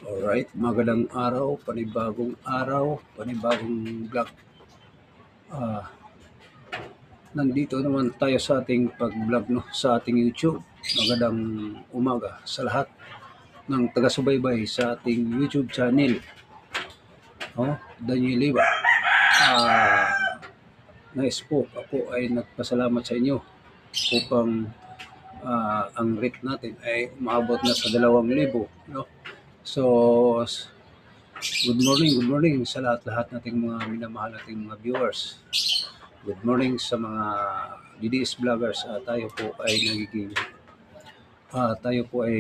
Alright, magandang araw, panibagong vlog. Nandito naman tayo sa ating pag-vlog, no, sa ating YouTube. Magandang umaga sa lahat ng taga-subaybay sa ating YouTube channel. Daniel Liba. Nais po, ako ay nagpasalamat sa inyo upang ang rate natin ay umabot na sa 2,000, no? So, good morning sa lahat nating mga minamahal nating mga viewers. Good morning sa mga DDS vloggers. Tayo po ay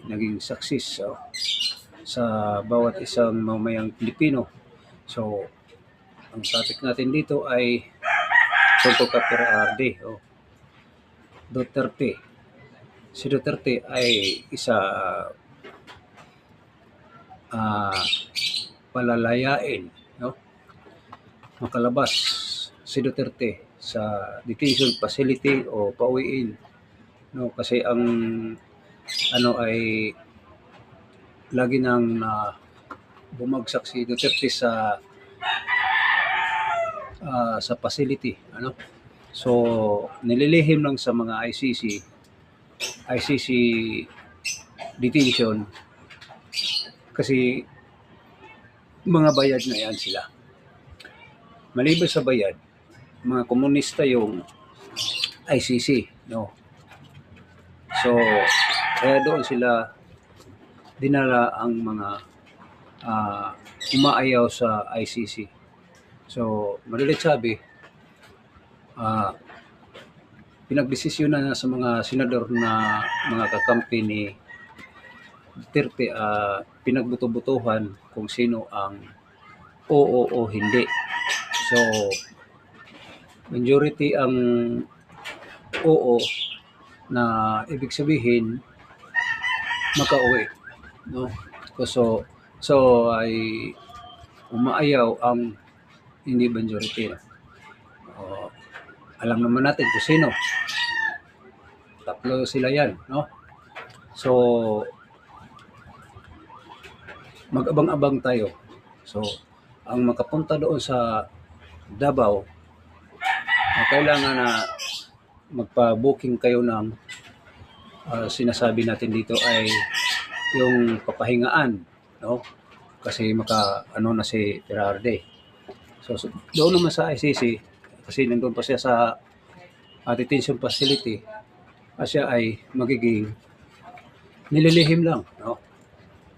naging success sa bawat isang mamayang Pilipino. So, ang topic natin dito ay tungkol kay PRRD. Duterte. Si Duterte ay isa palalayain, no? Makalabas si Duterte sa detention facility o pauwiin, no, kasi ang ay lagi nang bumagsak si Duterte sa facility, so nililihim lang sa mga ICC detention kasi mga bayad na yan sila. Maliban sa bayad, mga komunista yung ICC, no? So, kaya doon sila dinala ang mga umaayaw sa ICC. So, madalit sabi, pinagdesisyonan na sa mga senador na mga kakampi ni Duterte, pinagbuto-butuhan kung sino ang oo o hindi. So, majority ang oo, na ibig sabihin makauwi, no? So ay umaayaw ang hindi majority. Alam naman natin kung sino. Tatlo sila yan, no? So, mag-abang-abang tayo. So, ang makapunta doon sa Davao, kailangan na magpa-booking kayo ng sinasabi natin dito ay yung papahingaan, no? Kasi na si PRRD. So doon naman sa ICC, kasi nandun pa siya sa detention facility, siya ay magiging nililihim lang, no?